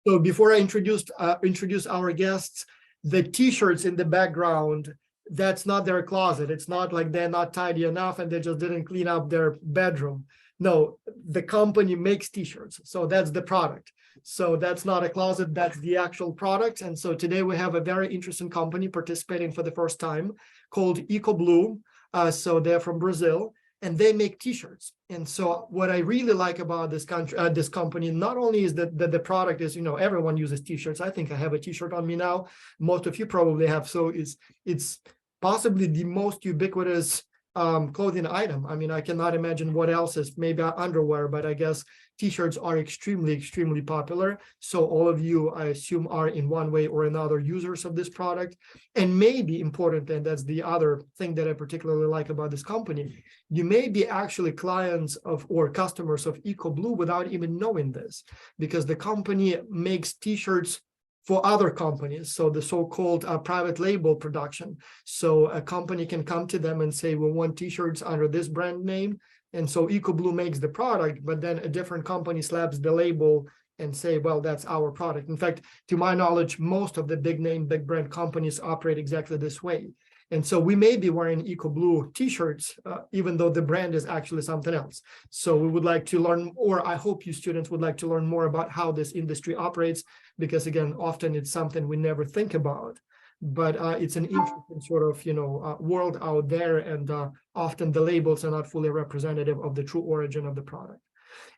So before I introduce our guests, the t-shirts in the background, that's not their closet. It's not like they're not tidy enough and they just didn't clean up their bedroom. No, the company makes t-shirts, so that's the product. So that's not a closet, that's the actual product. And so today we have a very interesting company participating for the first time called Eco-Blu. So they're from Brazil and they make t-shirts. And so what I really like about this country, this company, not only is that the product is, everyone uses t-shirts. I think I have a t-shirt on me now. Most of you probably have. So it's possibly the most ubiquitous clothing item. I mean, I cannot imagine what else is, maybe underwear, but I guess t-shirts are extremely popular. So all of you, I assume, are in one way or another users of this product. And maybe important, and that's the other thing that I particularly like about this company, you may be actually clients of or customers of Eco-Blu without even knowing this, because the company makes t-shirts for other companies, so the so-called private label production. So a company can come to them and say, we want t-shirts under this brand name. And so Eco-Blu makes the product, but then a different company slaps the label and say, well, that's our product. In fact, to my knowledge, most of the big brand companies operate exactly this way. And so we may be wearing Eco-Blu t-shirts, even though the brand is actually something else. So we would like to learn, or I hope you students would like to learn more about how this industry operates, because again, often it's something we never think about, but it's an interesting sort of, world out there. And often the labels are not fully representative of the true origin of the product.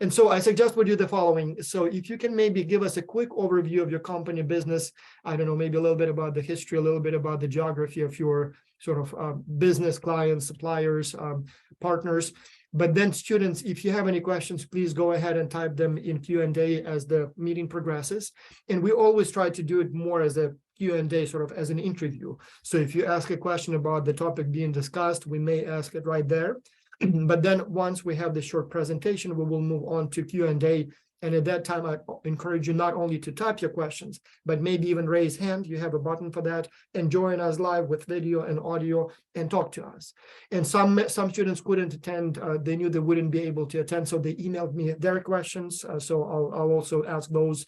And so I suggest we do the following. So if you can maybe give us a quick overview of your company business, I don't know, maybe a little bit about the history, a little bit about the geography of your sort of business clients, suppliers, partners. But then students, if you have any questions, please go ahead and type them in Q&A as the meeting progresses. And we always try to do it more as a Q&A, sort of as an interview. So if you ask a question about the topic being discussed, we may ask it right there. But then once we have the short presentation, we will move on to Q&A. And at that time, I encourage you not only to type your questions, but maybe even raise hand. You have a button for that, and join us live with video and audio and talk to us. And some students couldn't attend. They knew they wouldn't be able to attend, so they emailed me their questions. So I'll also ask those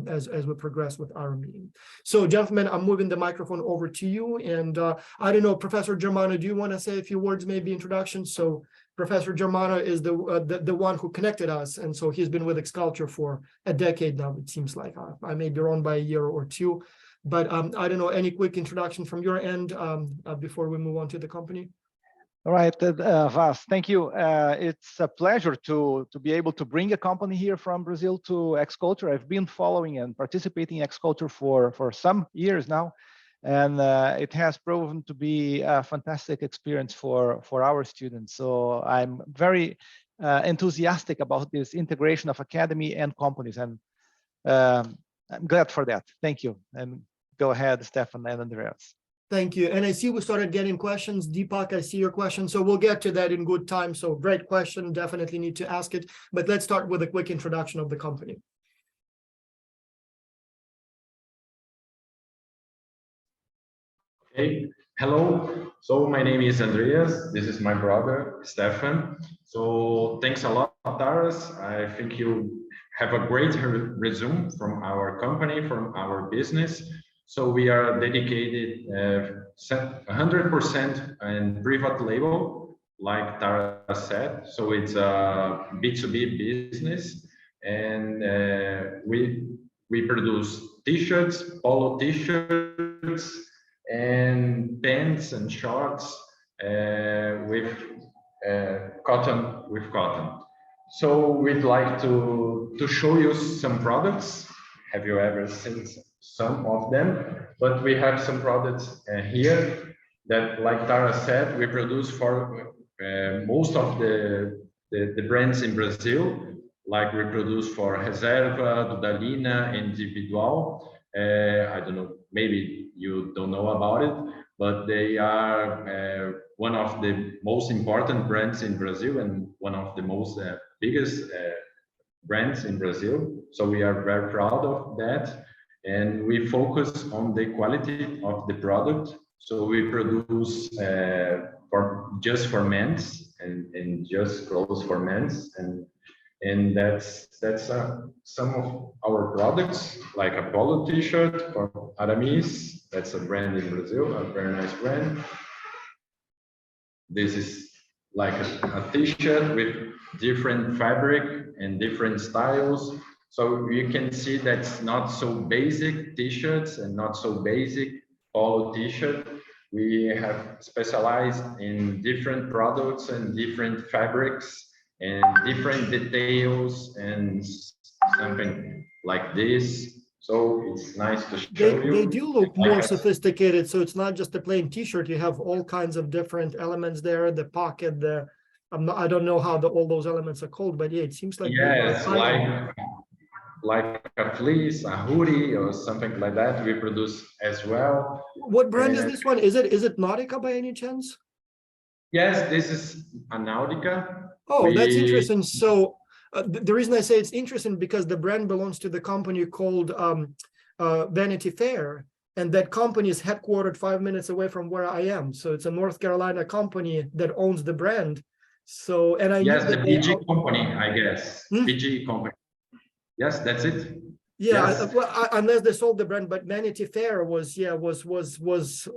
as we progress with our meeting. So gentlemen, I'm moving the microphone over to you. And I don't know, Professor Germano, do you want to say a few words, maybe introduction? So Professor Germano is the one who connected us. And so he's been with X-Culture for a decade now, it seems like. I may be wrong by a year or two, but I don't know, any quick introduction from your end before we move on to the company? All right, Vas, thank you. It's a pleasure to be able to bring a company here from Brazil to X-Culture. I've been following and participating in X-Culture for some years now, and it has proven to be a fantastic experience for our students. So I'm very enthusiastic about this integration of academy and companies, and I'm glad for that. Thank you. And go ahead, Stefan and Andreas. Thank you. And I see we started getting questions. Deepak, I see your question. So we'll get to that in good time. So great question. Definitely need to ask it. But let's start with a quick introduction of the company. Okay. Hello. So my name is Andreas. This is my brother, Stefan. So thanks a lot, Taras. I think you have a great resume from our company, from our business. So we are dedicated 100% in private label, like Tara said. So it's a B2B business, and we produce t-shirts, polo t-shirts, and pants and shorts with cotton. So we'd like to show you some products. Have you ever seen some of them? But we have some products here that, like Tara said, we produce for most of the brands in Brazil. Like we produce for Reserva, Dudalina, Individual. I don't know, maybe you don't know about it, but they are one of the most important brands in Brazil and one of the most biggest brands in Brazil. So we are very proud of that. And we focus on the quality of the product. So we produce just for men's and just clothes for men's. And And that's some of our products, like a polo t-shirt for Aramis. That's a brand in Brazil, a very nice brand. This is like a t-shirt with different fabric and different styles. So you can see that's not so basic t-shirts and not so basic polo t-shirt. We have specialized in different products and different fabrics and different details and something like this. So it's nice to show They you. do look more sophisticated, so it's not just a plain t-shirt. You have all kinds of different elements there, the pocket, the I don't know how all those elements are called, but yeah, it seems like yes, like a fleece, a hoodie, or something like that. We produce as well. What brand is this one? Is it Nautica by any chance? Yes, this is a Nautica. Oh, that's interesting. So the reason I say it's interesting because the brand belongs to the company called Vanity Fair, and that company is headquartered 5 minutes away from where I am. So it's a North Carolina company that owns the brand. So, and I yes, knew the that PG company, I guess. Hmm? PG company. Yes, that's it. Yeah, Yes. well, unless they sold the brand, but Vanity Fair was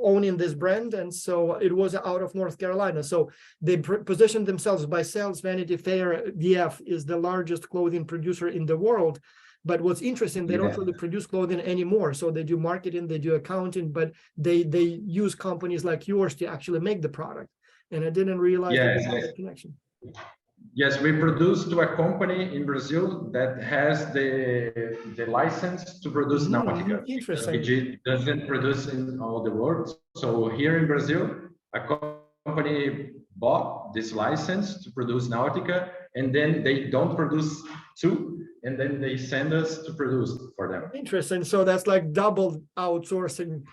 owning this brand, and so it was out of North Carolina. So they positioned themselves by sales. Vanity Fair VF is the largest clothing producer in the world. But what's interesting, they don't really produce clothing anymore. So they do marketing, they do accounting, but they use companies like yours to actually make the product. And I didn't realize that connection. Yes, we produce to a company in Brazil that has the license to produce Nautica. Interesting. PG doesn't produce in all the world. So here in Brazil, a company bought this license to produce Nautica, and then they don't produce too, and then they send us to produce for them. Interesting. So that's like double outsourcing.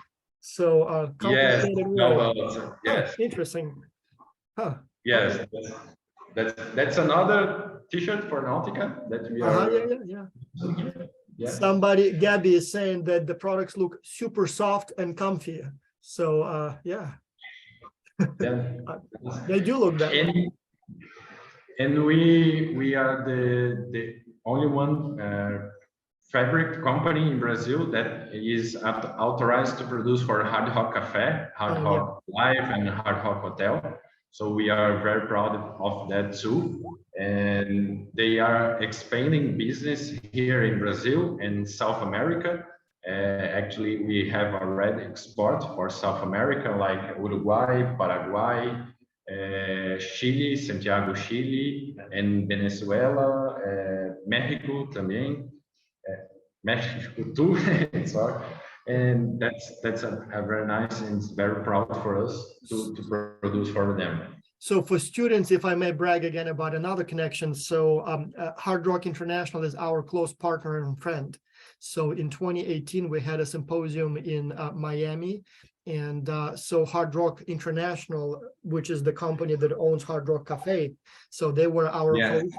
So complicated work. Yes. Oh, interesting. Huh. Yes. Okay. That's another t-shirt for Nautica that we are. Yeah. Somebody, Gabby, is saying that the products look super soft and comfy. So yeah. They do look that way. And we are the only one fabric company in Brazil that is authorized to produce for Hard Rock Cafe, Hard Rock Life, and Hard Rock Hotel. So we are very proud of that too. And they are expanding business here in Brazil and South America. Actually, we have already export for South America, like Uruguay, Paraguay, Chile, Santiago, Chile, and Venezuela, Mexico também, Mexico too, sorry. And that's a very nice and very proud for us to produce for them. So for students, if I may brag again about another connection, so Hard Rock International is our close partner and friend. So in 2018, we had a symposium in Miami, and so Hard Rock International, which is the company that owns Hard Rock Cafe, so they were our host.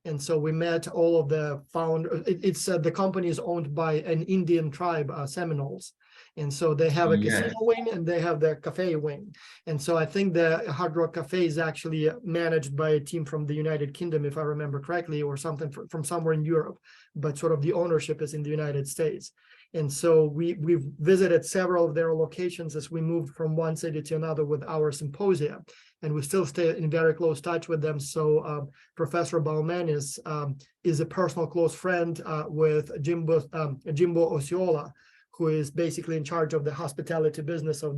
And so we met all of the founders. It's the company is owned by an Indian tribe, Seminoles. And so they have a casino wing and they have the cafe wing. And so I think the Hard Rock Cafe is actually managed by a team from the United Kingdom, if I remember correctly, or something from somewhere in Europe, but sort of the ownership is in the United States. And so we've visited several of their locations as we moved from one city to another with our symposia. And we still stay in very close touch with them. So Professor Bauman is a personal close friend with Jimbo Osceola, who is basically in charge of the hospitality business of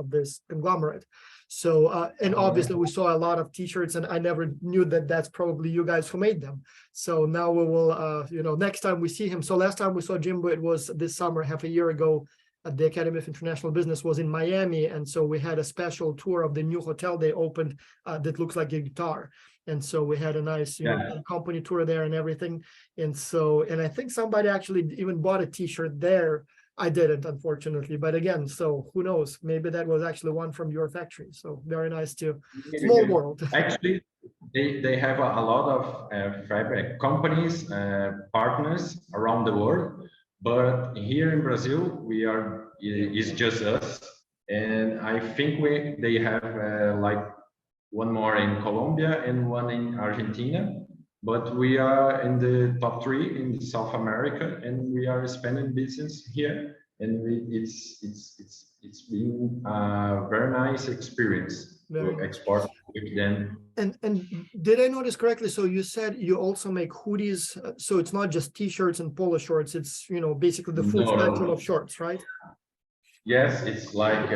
this conglomerate. So and obviously we saw a lot of t-shirts, and I never knew that that's probably you guys who made them. So now we will, next time we see him. So last time we saw Jimbo, it was this summer, half a year ago, at the Academy of International Business, was in Miami. And so we had a special tour of the new hotel they opened that looks like a guitar. And so we had a nice company tour there and everything. And so, and I think somebody actually even bought a t-shirt there. I didn't, unfortunately, but again, so who knows? Maybe that was actually one from your factory. So very nice too. Small world. Actually, they have a lot of fabric companies, partners around the world, but here in Brazil, it's just us, and I think they have like one more in Colombia and one in Argentina. but we are in the top 3 in South America, and we are expanding business here. And it's been a very nice experience Very to nice. export with them. And did I notice correctly? So you said you also make hoodies. So it's not just t-shirts and polo shorts. It's, basically the full spectrum of shorts, right? Yes, it's like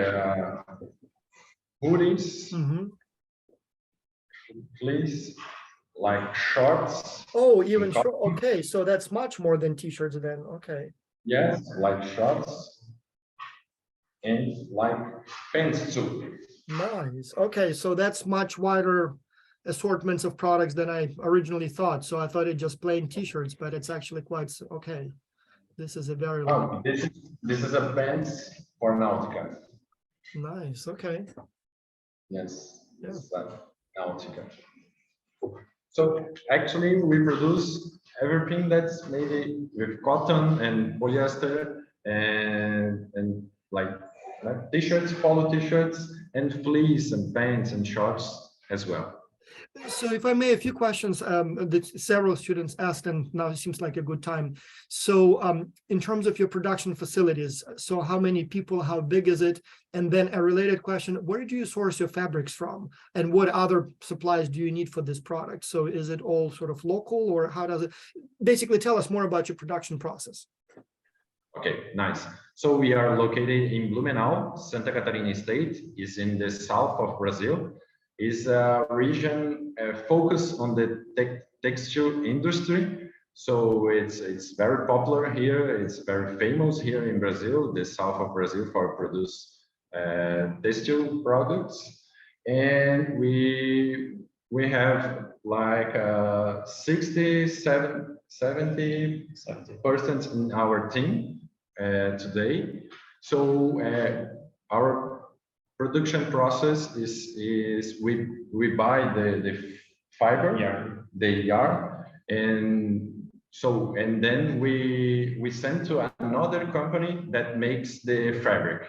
hoodies, Mm-hmm. fleece, like shorts. Oh, even short. Okay, so that's much more than t-shirts then. Okay. Yes, like shorts and like pants too. Nice. Okay, so that's much wider assortments of products than I originally thought. So I thought it just plain t-shirts, but it's actually quite okay. This is a very Oh, this is a pants for Nautica. nice. Okay. Yes, Yeah. it's like Nautica. So actually, we produce everything that's made with cotton and polyester and like t-shirts, polo t-shirts, and fleece and pants and shorts as well. So if I may, a few questions that several students asked, and now it seems like a good time. So in terms of your production facilities, so how many people, how big is it? And then a related question, where do you source your fabrics from? And what other supplies do you need for this product? So is it all sort of local, or how does it, basically tell us more about your production process. Okay, nice. So we are located in Blumenau, Santa Catarina state, is in the south of Brazil. Is a region focused on the textile industry. So it's very popular here. It's very famous here in Brazil, the south of Brazil, for produce textile products. And we have like 70% in our team today. So our production process is we buy the fiber, the yarn, and then we send to another company that makes the fabric.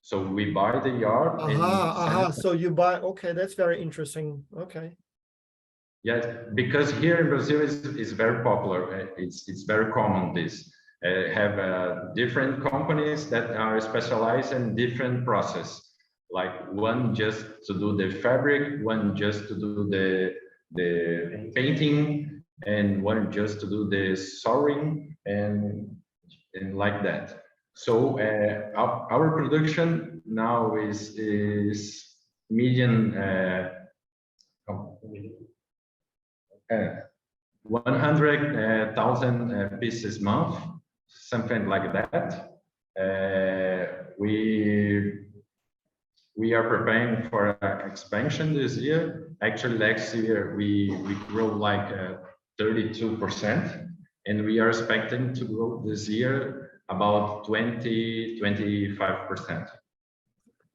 So we buy the yarn and So you buy, okay, that's very interesting. Okay. Yes, because here in Brazil is very popular. It's very common this. Have different companies that are specialized in different process. Like one just to do the fabric, one just to do the painting, and one just to do the sewing and like that. So our production now is medium 100,000 pieces month, something like that. We are preparing for expansion this year. Actually, next year we grow like 32%, and we are expecting to grow this year about 25%.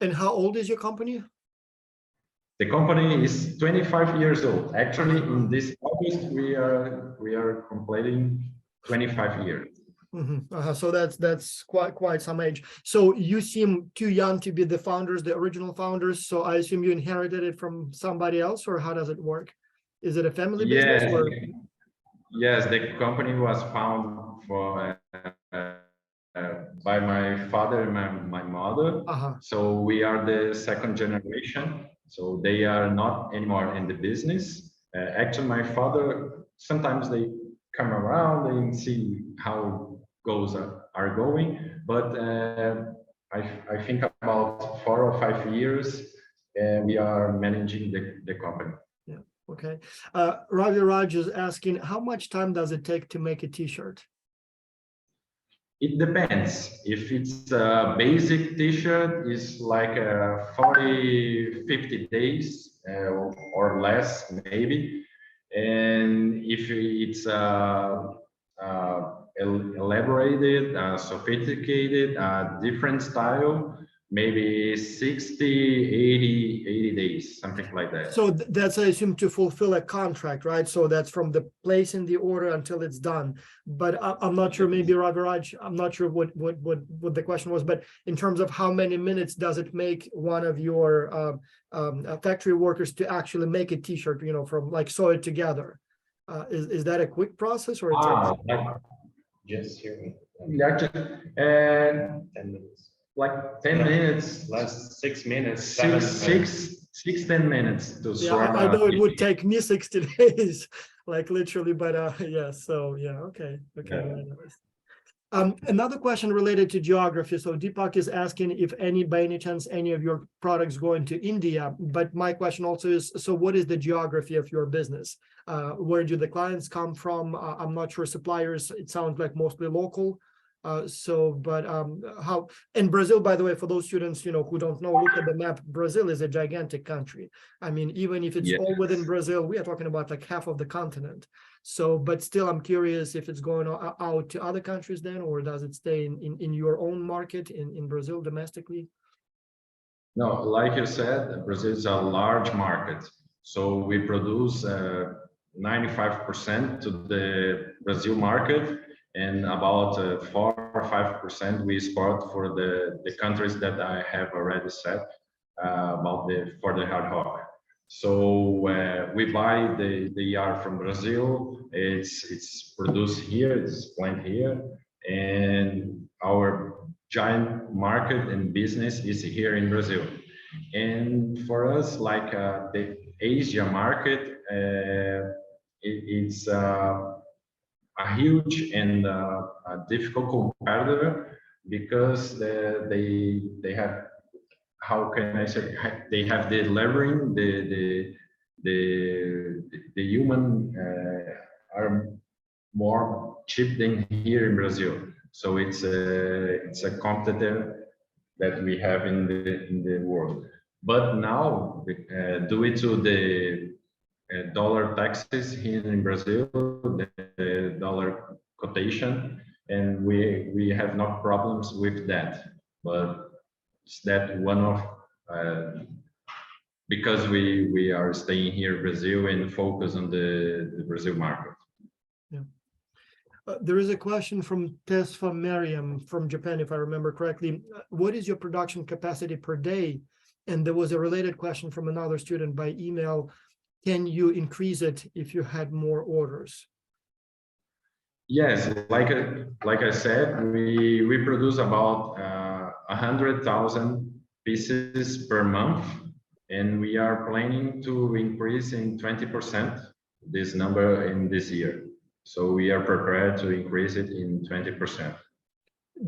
And how old is your company? The company is 25 years old. Actually, in this August, we are completing 25 years. Mm-hmm. So that's quite some age. So you seem too young to be the founders, the original founders. So I assume you inherited it from somebody else, or how does it work? Is it a family business? Yes, Or? yes, the company was founded by my father and my mother. So we are the second generation. So they are not anymore in the business. Actually, my father, sometimes they come around and see how goals are going. But I think about 4 or 5 years, we are managing the company. Yeah. Okay. Ravi Raj is asking, how much time does it take to make a t-shirt? It depends. If it's a basic t-shirt, it's like 40, 50 days or less, maybe. And if it's elaborated, sophisticated, different style, maybe 60, 80 days, something like that. So that's, I assume, to fulfill a contract, right? So that's from the place in the order until it's done. But I'm not sure, maybe Raviraj, I'm not sure what the question was, but in terms of how many minutes does it make one of your factory workers to actually make a t-shirt, from like sew it together? Is that a quick process or it takes? Just hear me. Yeah, just, 10 minutes. Like 10 minutes, Less 6 minutes, six, 10 minutes to Yeah, sort I know it would TV. take me 60 days, like literally, but yeah, so yeah, okay, Yeah. very nice. Another question related to geography. So Deepak is asking if by any chance, any of your products go into India, but my question also is, so what is the geography of your business? Where do the clients come from? I'm not sure suppliers, it sounds like mostly local. How, in Brazil, by the way, for those students, who don't know, look at the map. Brazil is a gigantic country. I mean, even if it's all within Brazil, we are talking about like half of the continent. So, but still, I'm curious if it's going out to other countries then, or does it stay in your own market in Brazil domestically? No, like you said, Brazil is a large market. So we produce 95% to the Brazil market, and about 4 or 5% we export for the countries that I have already said for the hard rock. So we buy the yard from Brazil. It's produced here. It's planted here, and our giant market and business is here in Brazil. And for us, like the Asia market, it's a huge and a difficult competitor because they have, how can I say, they have the delivering the human are more cheap than here in Brazil. So it's a competitor that we have in the world. But now, due to the dollar taxes here in Brazil, the dollar quotation, and we have no problems with that. But it's that one of because we are staying here in Brazil and focus on the Brazil market. Yeah. There is a question from Tesfa Mariam from Japan, if I remember correctly. What is your production capacity per day? And there was a related question from another student by email. Can you increase it if you had more orders? Yes, like I said, we produce about 100,000 pieces per month, and we are planning to increase in 20% this number in this year. So we are prepared to increase it in 20%.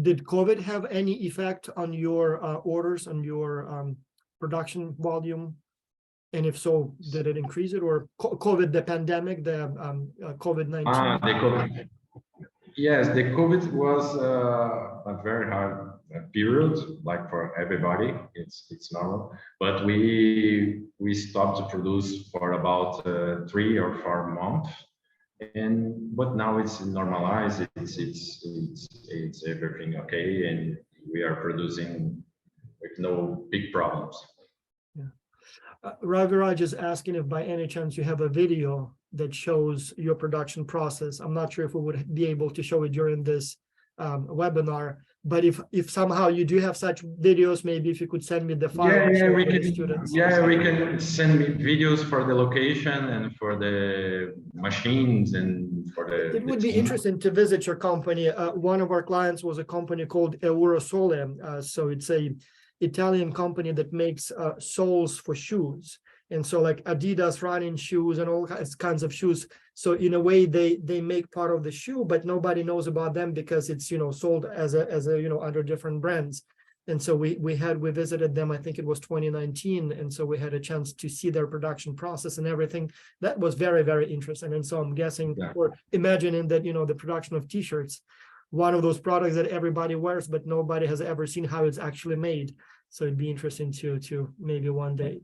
Did COVID have any effect on your orders, on your production volume? And if so, did it increase it, or COVID, the pandemic, the COVID-19? The COVID. Yes, the COVID was a very hard period, like for everybody. It's normal, but we stopped to produce for about 3 or 4 months, but now it's normalized. It's everything okay, and we are producing with no big problems. Raviraj is asking if by any chance you have a video that shows your production process. I'm not sure if we would be able to show it during this webinar, but if somehow you do have such videos, maybe if you could send me the file. Yeah, we can send me videos for the location and for the machines and for the. It would be interesting to visit your company. One of our clients was a company called Eurosole. So it's a Italian company that makes soles for shoes, and so like Adidas running shoes and all kinds of shoes. So in a way, they make part of the shoe, but nobody knows about them because it's sold as a under different brands. And so we visited them. I think it was 2019, and so we had a chance to see their production process and everything. That was very, very interesting. And so I'm guessing or imagining that the production of t-shirts, one of those products that everybody wears, but nobody has ever seen how it's actually made. So it'd be interesting to maybe one day.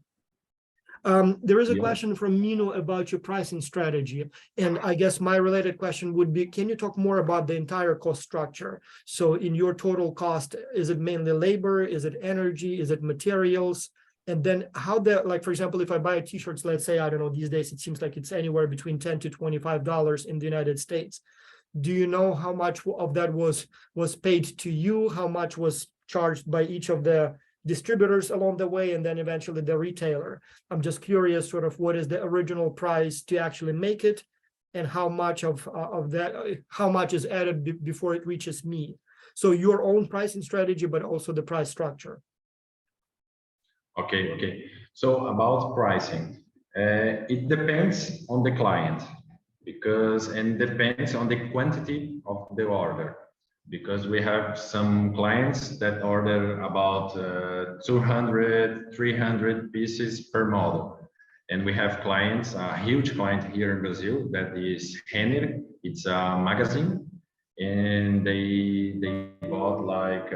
There is a question from Mino about your pricing strategy. And I guess my related question would be, can you talk more about the entire cost structure? So in your total cost, is it mainly labor? Is it energy? Is it materials? And then how like, for example, if I buy t-shirts, let's say, I don't know, these days, it seems like it's anywhere between $10 to $25 in the United States. Do you know how much of that was paid to you? How much was charged by each of the distributors along the way, and then eventually the retailer? I'm just curious, sort of, what is the original price to actually make it, and how much of that, how much is added before it reaches me. So your own pricing strategy, but also the price structure. Okay. So about pricing, it depends on the client and depends on the quantity of the order, because we have some clients that order about 200, 300 pieces per model. And we have clients, a huge client here in Brazil that is Renner. It's a magazine, and they bought like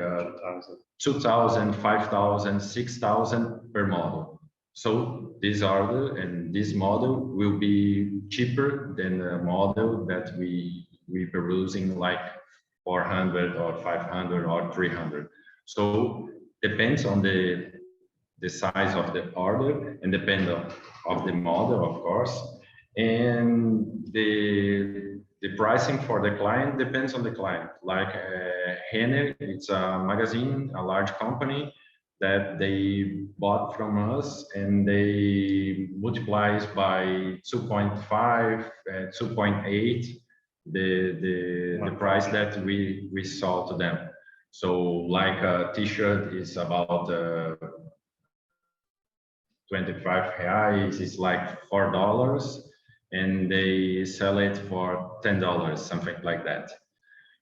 2,000, 5,000, 6,000 per model. So this order and this model will be cheaper than the model that we producing like 400 or 500 or 300. So depends on the size of the order and depend of the model, of course. And the pricing for the client depends on the client. Like Renner, it's a magazine, a large company that they bought from us, and they multiplies by 2.5, 2.8 the price that we sold to them. So like a t-shirt is about 25 reais, is like $4, and they sell it for $10, something like that.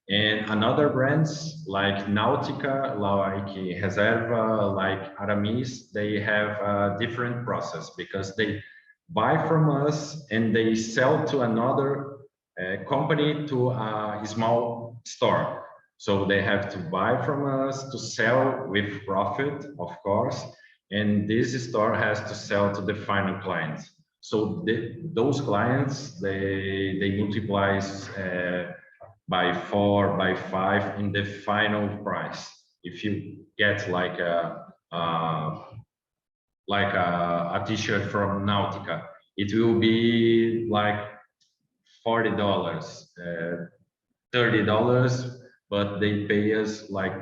And another brands like Nautica, like Reserva, like Aramis, they have a different process, because they buy from us and they sell to another company, to a small store. So they have to buy from us to sell with profit, of course, and this store has to sell to the final clients. So those clients, they multiply by 4, by 5 in the final price. If you get like a t-shirt from Nautica, it will be like $40, $30, but they pay us like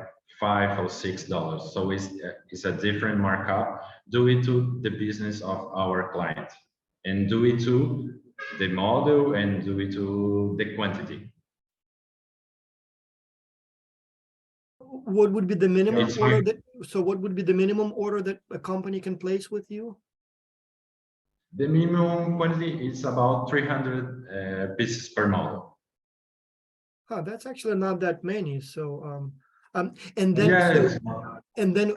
$5 or $6. So it's a different markup due to the business of our client, and due to the model, and due to the quantity. What would be the minimum order that, so what would be the minimum order that a company can place with you? The minimum quantity is about 300 pieces per model. Oh, that's actually not that many. So, and then, Yes. and then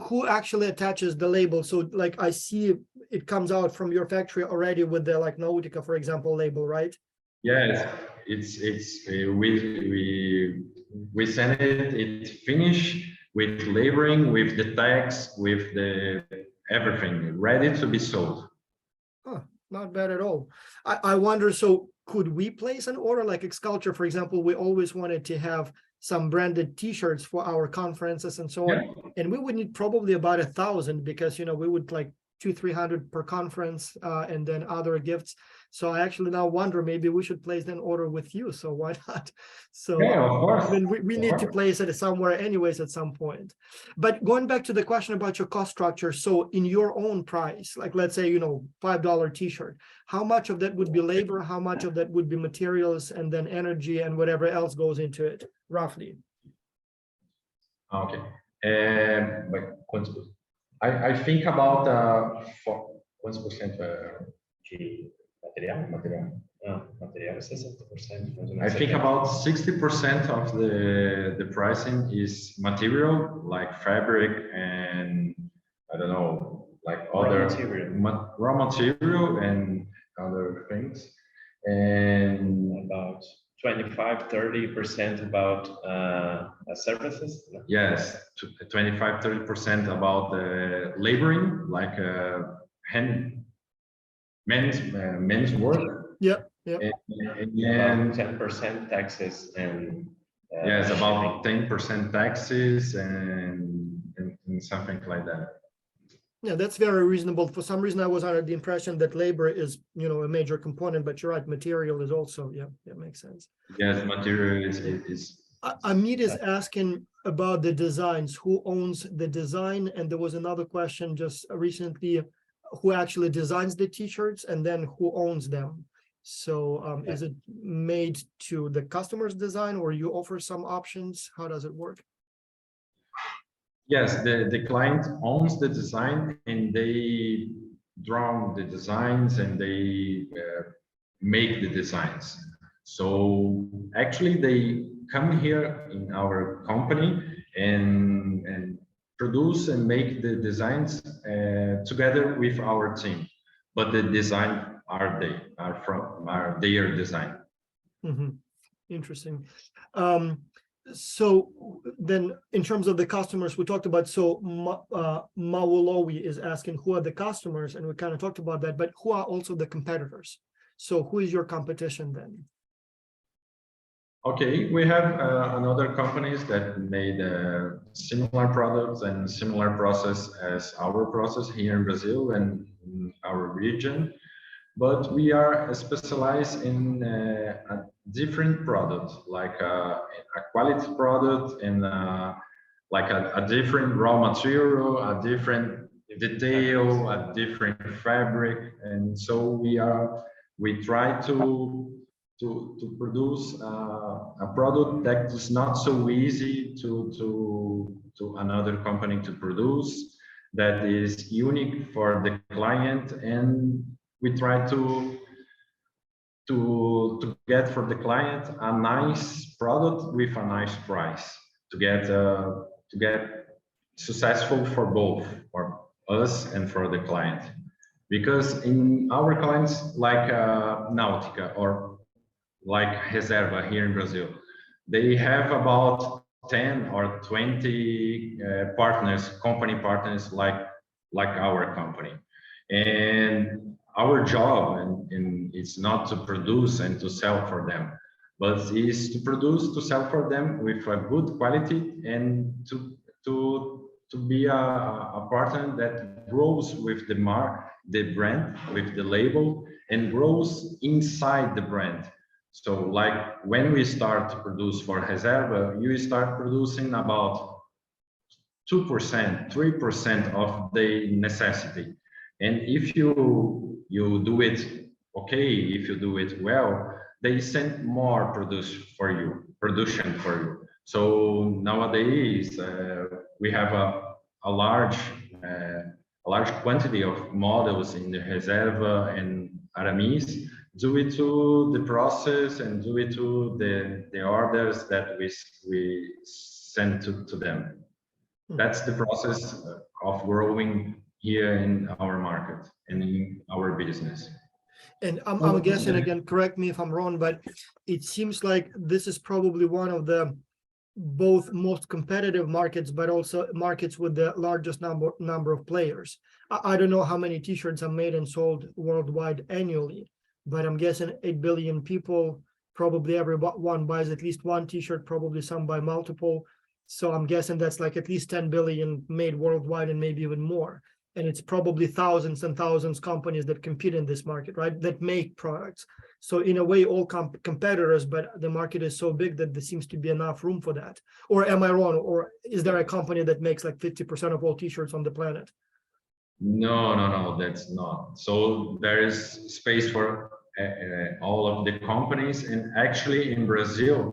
who actually attaches the label? So like I see it comes out from your factory already with the like Nautica, for example, label, right? Yes, we send it finished with labeling, with the tags, with the everything ready to be sold. Huh, not bad at all. I wonder, so could we place an order like Ex-Culture, for example? We always wanted to have some branded t-shirts for our conferences and so on. And we would need probably about 1,000, because, you know, we would like 200-300 per conference, and then other gifts. So I actually now wonder, maybe we should place an order with you. So why not? So yeah, of course. I mean, we need to place it somewhere anyways at some point. But going back to the question about your cost structure, so in your own price, like let's say, you know, $5 t-shirt, how much of that would be labor? How much of that would be materials, and then energy and whatever else goes into it, roughly? Okay. I think about quantos por cento de material? Material é 60%. I think about 60% of the pricing is material, like fabric and I don't know, like other raw material and other things, and about 25-30% about services. Yes, 25-30% about the laboring, like men's work. Yeah. And 10% taxes and yes, about 10% taxes and something like that. Yeah, that's very reasonable. For some reason, I was under the impression that labor is, you know, a major component, but you're right, material is also, yeah, that makes sense. Yes, material is. Amit is asking about the designs, who owns the design? And there was another question just recently, who actually designs the t-shirts, and then who owns them? So is it made to the customer's design, or you offer some options? How does it work? Yes, the client owns the design and they draw the designs and they make the designs. So actually they come here in our company and produce and make the designs together with our team. But the design are their design. Interesting. So then in terms of the customers we talked about, so Maulowi is asking who are the customers, and we kind of talked about that, but who are also the competitors? So who is your competition then? Okay, we have another companies that made similar products and similar process as our process here in Brazil and in our region, but we are specialized in a different product, like a quality product and like a different raw material, a different detail, a different fabric, and so we try to produce a product that is not so easy to another company to produce, that is unique for the client, and we try to get for the client a nice product with a nice price to get successful for both, for us and for the client. Because in our clients like Nautica or like Reserva here in Brazil, they have about 10 or 20 company partners like our company. And our job and it's not to produce and to sell for them, but is to produce, to sell for them with a good quality and to be a partner that grows with the brand, with the label, and grows inside the brand. So like when we start to produce for Reserva, you start producing about 2%, 3% of the necessity. And if you do it okay, if you do it well, they send more production for you. So nowadays we have a large quantity of models in the Reserva and Aramis, due to the process and due to the orders that we send to them. That's the process of growing here in our market and in our business. And I'm guessing, again, correct me if I'm wrong, but it seems like this is probably one of the both most competitive markets, but also markets with the largest number of players. I don't know how many t-shirts are made and sold worldwide annually, but I'm guessing 8 billion people, probably everyone buys at least one t-shirt, probably some buy multiple. So I'm guessing that's like at least 10 billion made worldwide and maybe even more. And it's probably thousands and thousands of companies that compete in this market, right? That make products. So in a way, all competitors, but the market is so big that there seems to be enough room for that. Or am I wrong? Or is there a company that makes like 50% of all t-shirts on the planet? No, that's not. So there is space for all of the companies. And actually in Brazil,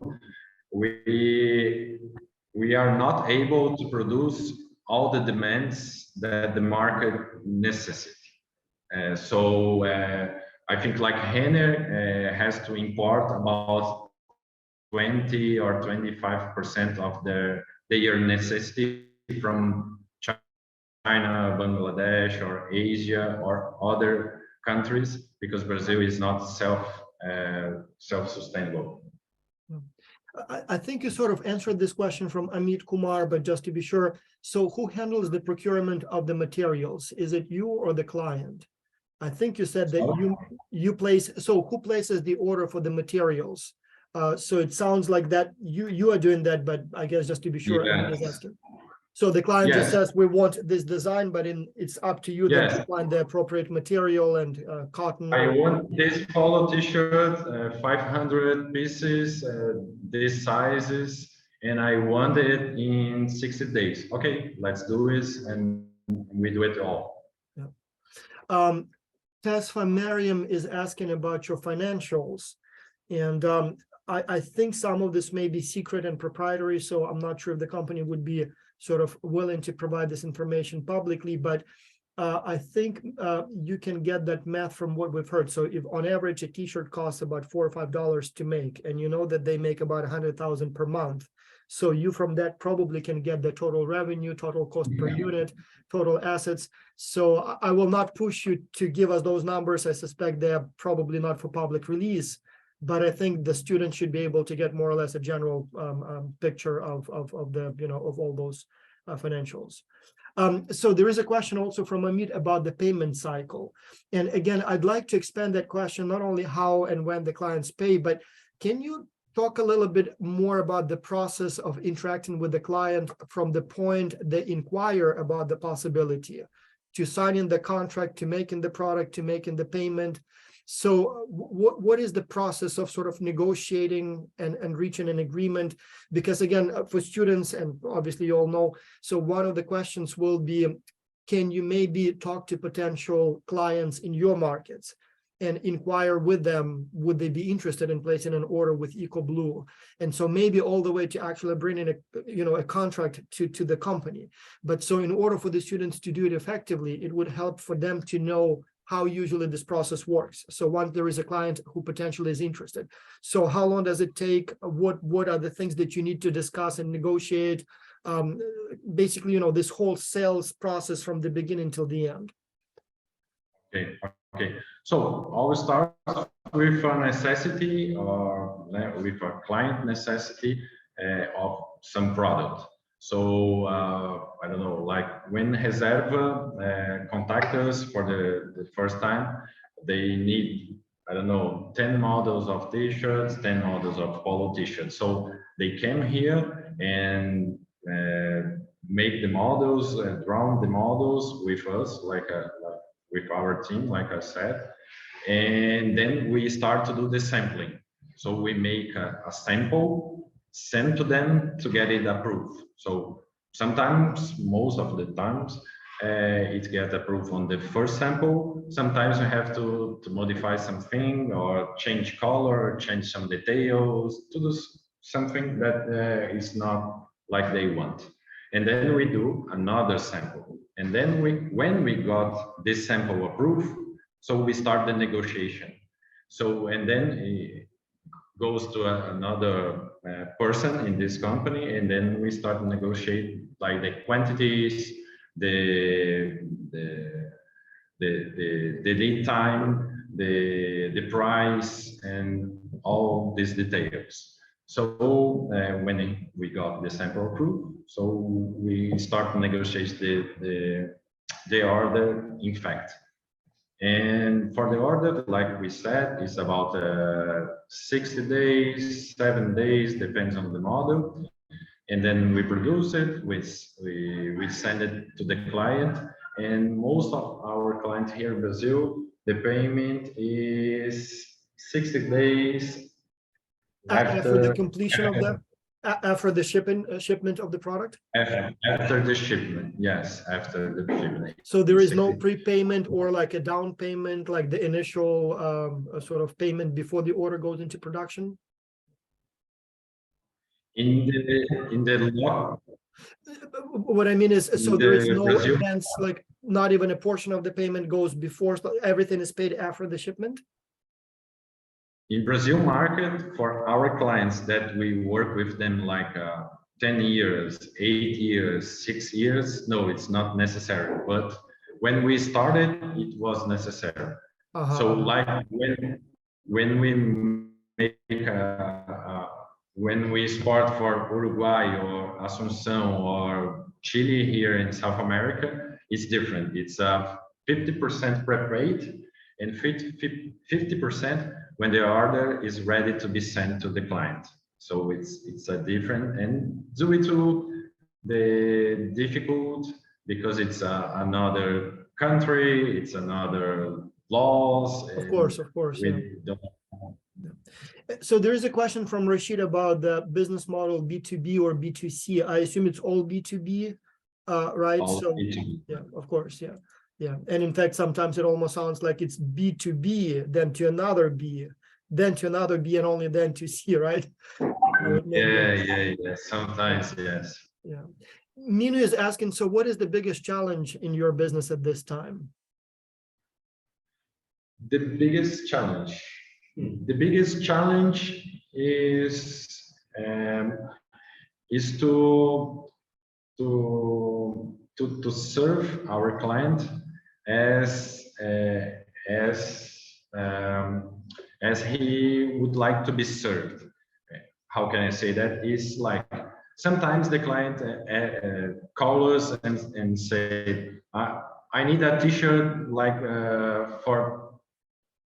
we are not able to produce all the demands that the market necessitates. So I think like Renner has to import about 20 or 25% of their necessity from China, Bangladesh, or Asia, or other countries, because Brazil is not self-sustainable. I think you sort of answered this question from Amit Kumar, but just to be sure, so who handles the procurement of the materials? Is it you or the client? I think you said that you place, so who places the order for the materials? So it sounds like that you are doing that, but I guess just to be sure, Yes. I'm just asking. So the client just says, we want this design, but it's up to you then to find the appropriate material and cotton. I want this polo t-shirt, 500 pieces, these sizes, and I want it in 60 days. Okay, let's do this, and we do it all. Yeah. Tesfa Mariam is asking about your financials. And I think some of this may be secret and proprietary, so I'm not sure if the company would be sort of willing to provide this information publicly, but I think you can get that math from what we've heard. So if on average a t-shirt costs about $4 or $5 to make, and you know that they make about 100,000 per month, so you from that probably can get the total revenue, total cost per unit, total assets. So I will not push you to give us those numbers. I suspect they're probably not for public release, but I think the student should be able to get more or less a general picture of the, you know, of all those financials. So there is a question also from Amit about the payment cycle. And again, I'd like to expand that question, not only how and when the clients pay, but can you talk a little bit more about the process of interacting with the client from the point they inquire about the possibility to signing the contract, to making the product, to making the payment? So what is the process of sort of negotiating and reaching an agreement? Because again, for students, and obviously you all know, so one of the questions will be, can you maybe talk to potential clients in your markets and inquire with them, would they be interested in placing an order with Eco-Blu? And so maybe all the way to actually bringing a, you know, a contract to the company. But so in order for the students to do it effectively, it would help for them to know how usually this process works. So once there is a client who potentially is interested, so how long does it take? What are the things that you need to discuss and negotiate? Basically, you know, this whole sales process from the beginning till the end. Okay. So I'll start with a necessity or with a client necessity of some product. So I don't know, like when Reserva contact us for the first time, they need, I don't know, 10 models of t-shirts, 10 models of polo t-shirts. So they came here and make the models, draw the models with us, like with our team, like I said. And then we start to do the sampling. So we make a sample, send to them to get it approved. So sometimes, most of the times, it gets approved on the first sample. Sometimes we have to modify something or change color, change some details, to do something that is not like they want. And then we do another sample. And then when we got this sample approved, so we start the negotiation. So, and then it goes to another person in this company, and then we start to negotiate like the quantities, the lead time, the price, and all these details. So when we got the sample approved, so we start to negotiate the order, in fact. And for the order, like we said, it's about 60 days, 7 days, depends on the model. And then we produce it, we send it to the client. And most of our clients here in Brazil, the payment is 60 days after the completion of the, after the shipment of the product? After the shipment, yes, after the shipment. So there is no prepayment or like a down payment, like the initial sort of payment before the order goes into production? In the law. What I mean is, so there is no Brazil, advance, like not even a portion of the payment goes before, so everything is paid after the shipment? in Brazil market, for our clients that we work with them like 10 years, 8 years, 6 years, no, it's not necessary. But when we started, it was necessary. So like when we make when we export for Uruguay or Asunción or Chile here in South America, it's different. It's 50% prepaid and 50% when the order is ready to be sent to the client. So it's a different, and due to the difficult, because it's another country, it's another laws. Of course. Yeah. So there is a question from Rashid about the business model B2B or B2C. I assume it's all B2B, right? All so B2B. yeah, of course, yeah. Yeah, and in fact, sometimes it almost sounds like it's B2B, then to another B, then to another B, and only then to C, right? Yeah. Sometimes, yes. Yeah. Minu is asking, so what is the biggest challenge in your business at this time? The biggest challenge. The biggest challenge is um, to serve our client as as um, as he would like to be served. How can I say that? Is like sometimes the client call us and say, I need a t-shirt like for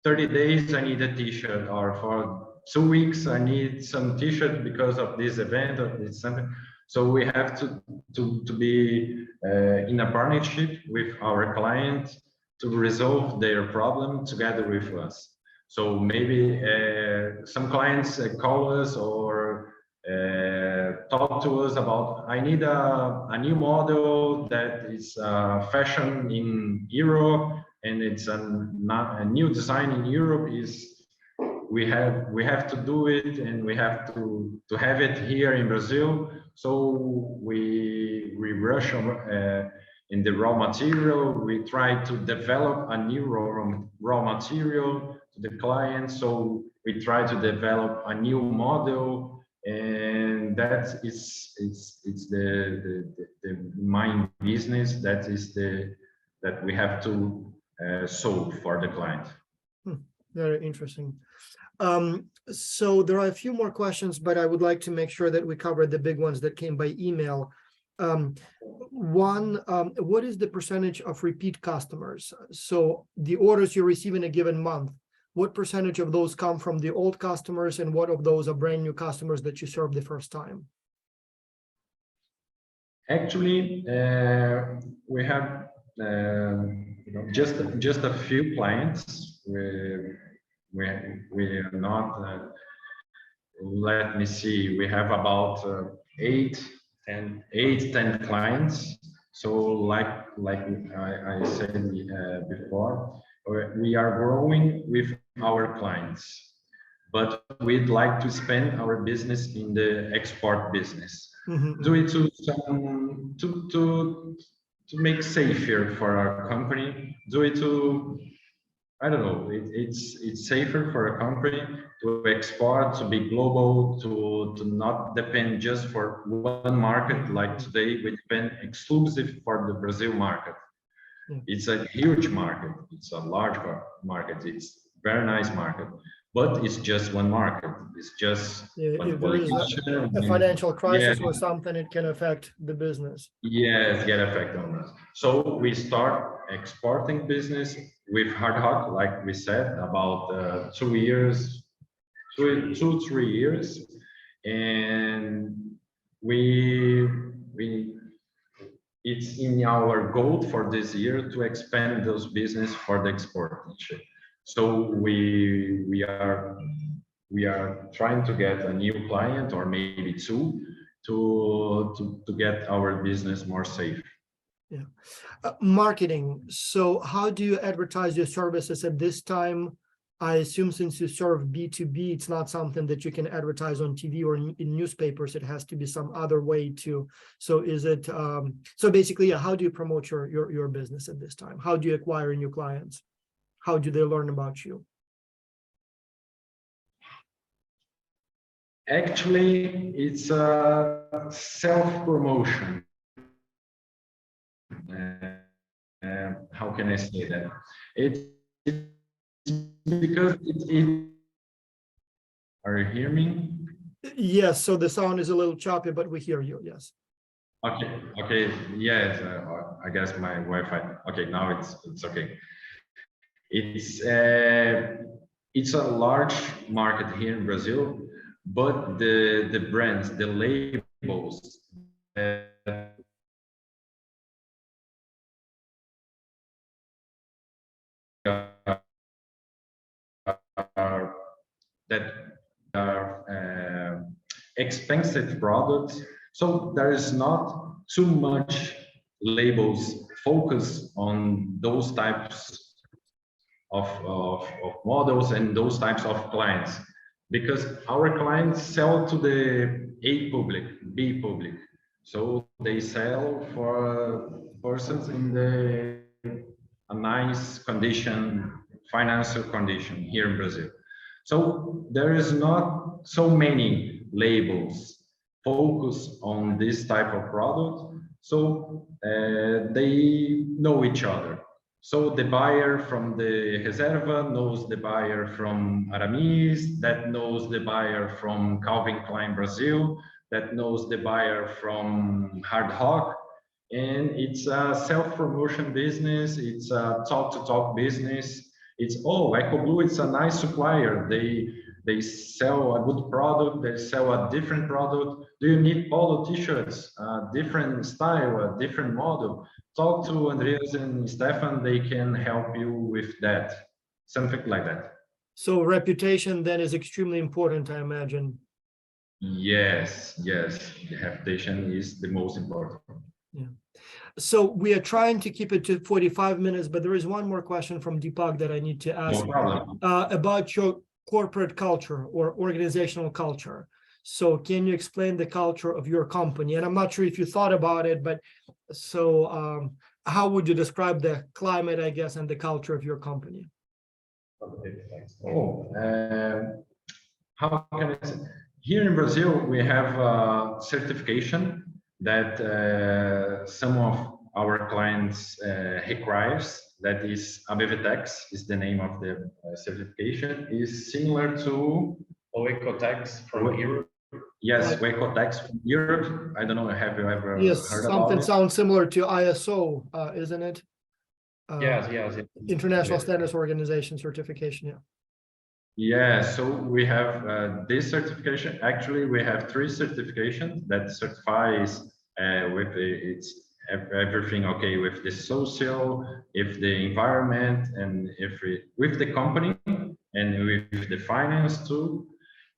30 days I need a t-shirt, or for 2 weeks I need some t-shirt because of this event or this something. So we have to be in a partnership with our client to resolve their problem together with us. So maybe some clients call us or talk to us about, I need a new model that is fashion in Europe, and it's not a new design in Europe. Is we have to do it, and we have to have it here in Brazil. So we rush in the raw material. We try to develop a new raw material to the client. So we try to develop a new model, and that is it's the main business that is that we have to solve for the client. Very interesting. So there are a few more questions, but I would like to make sure that we cover the big ones that came by email. One, what is the percentage of repeat customers? So the orders you receive in a given month, what percentage of those come from the old customers, and what of those are brand new customers that you serve the first time? Actually, we have just a few clients. We are not. Let me see. We have about 10 clients. So like I said before, we are growing with our clients, but we'd like to expand our business in the export business. Do it to make safer for our company. Do it to, I don't know. It's safer for a company to export, to be global, to not depend just for one market. Like today, we depend exclusive for the Brazil market. It's a huge market. It's a large market. It's very nice market, but it's just one market. It's just one if there is a financial crisis or something, it can affect the business. Yes, get effect on us. So we start exporting business with hard hot, like we said, about 2 years, 3 years, and we it's in our goal for this year to expand those business for the export. So we are trying to get a new client or maybe two to get our business more safe. Yeah. Marketing. So how do you advertise your services at this time? I assume since you serve B2B, it's not something that you can advertise on TV or in newspapers. It has to be some other way to. So is it, so basically, yeah, how do you promote your business at this time? How do you acquire new clients? How do they learn about you? Actually, it's a self-promotion. How can I say that? It's because are you hearing me? Yes, so the sound is a little choppy, but we hear you, yes. Okay, yes, I guess my Wi-Fi. Okay, now it's okay. It's a large market here in Brazil, but the brands, the labels that are expensive products. So there is not too much labels focus on those types of models and those types of clients, because our clients sell to the A public, B public. So they sell for persons in a nice condition, financial condition here in Brazil. So there is not so many labels focus on this type of product. So they know each other. So the buyer from the Reserva knows the buyer from Aramis, that knows the buyer from Calvin Klein Brazil, that knows the buyer from Hard Rock. And it's a self-promotion business, it's a talk-to-talk business. It's, oh, Eco-Blu, it's a nice supplier. They sell a good product, they sell a different product. Do you need polo t-shirts, a different style, a different model? Talk to Andreas and Stefan, they can help you with that, something like that. So reputation then is extremely important, I imagine. Yes, yes, the reputation is the most important. Yeah. So we are trying to keep it to 45 minutes, but there is one more question from Deepak that I need to ask. No problem. About your corporate culture or organizational culture. So can you explain the culture of your company? And I'm not sure if you thought about it, but so how would you describe the climate, I guess, and the culture of your company? Oh, how can I say? Here in Brazil, we have a certification that some of our clients requires. That is ABVTEX is the name of the certification. Is similar to Eco-Tax from Europe. Yes, Eco-Tax from Europe. I don't know. Have you ever Yes, heard about something it? sounds similar to ISO, isn't it? Yes. International Yes. Standards Organization certification. Yeah. Yeah, so we have this certification. Actually, we have 3 certifications that certifies with it's everything okay with the social, if the environment, and with the company and with the finance too.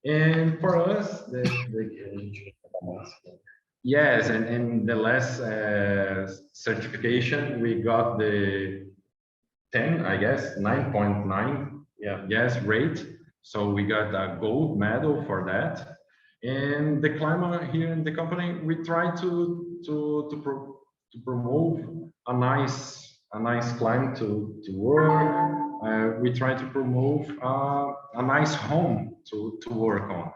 And for us, yes, and in the last certification, we got the 10, I guess, 9.9. Yeah. Yes, rate. So we got a gold medal for that. And the climate here in the company, we try to promote a nice climate to work. We try to promote a nice home to work on,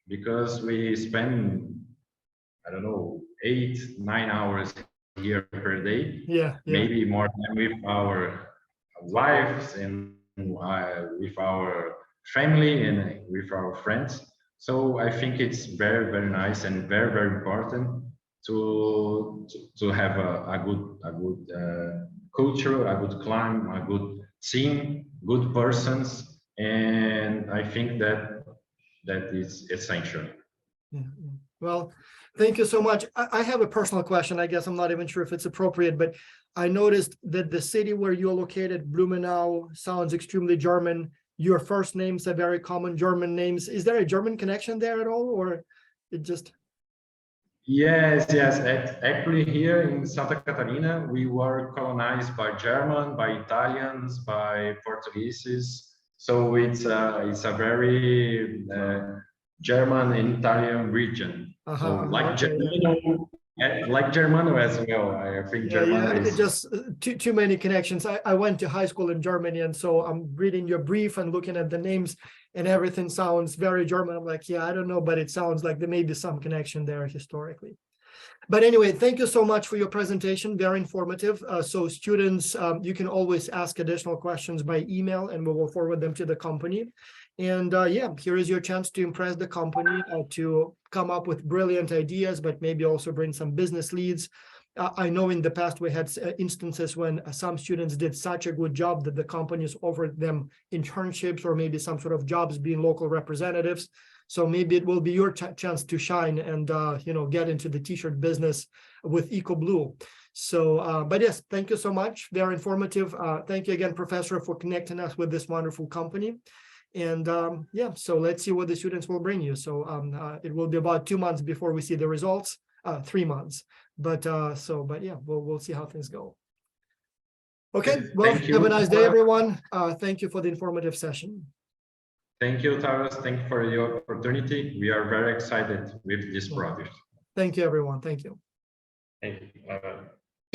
because we spend, I don't know, 8-9 hours here per day. Yeah. Maybe more time with our wives and with our family and with our friends. So I think it's very, very nice and very, very important to have a good culture, a good climate, a good team, good persons, and I think that is essential. Yeah. Well, thank you so much. I have a personal question. I guess I'm not even sure if it's appropriate, but I noticed that the city where you're located, Blumenau, sounds extremely German. Your first names are very common German names. Is there a German connection there at all, or it just? Yes. Actually, here in Santa Catarina, we were colonized by German, by Italians, by Portuguese. So it's a very German and Italian region. So like Germano, like Germano as well. I think Germano is just too many connections. I went to high school in Germany, and so I'm reading your brief and looking at the names, and everything sounds very German. I'm like, yeah, I don't know, but it sounds like there may be some connection there historically. But anyway, thank you so much for your presentation. Very informative. So students, you can always ask additional questions by email, and we will forward them to the company. And yeah, here is your chance to impress the company, to come up with brilliant ideas, but maybe also bring some business leads. I know in the past we had instances when some students did such a good job that the companies offered them internships or maybe some sort of jobs being local representatives. So maybe it will be your chance to shine and get into the t-shirt business with Eco-Blu. So, but yes, thank you so much. Very informative. Thank you again, Professor, for connecting us with this wonderful company. And yeah, so let's see what the students will bring you. So it will be about 2 months before we see the results, 3 months. But yeah, we'll see how things go. Okay, well, Thank you. have a nice day, everyone. Thank you for the informative session. Thank you, Taras. Thank you for your opportunity. We are very excited with this project. Thank you, everyone. Thank you. Thank you.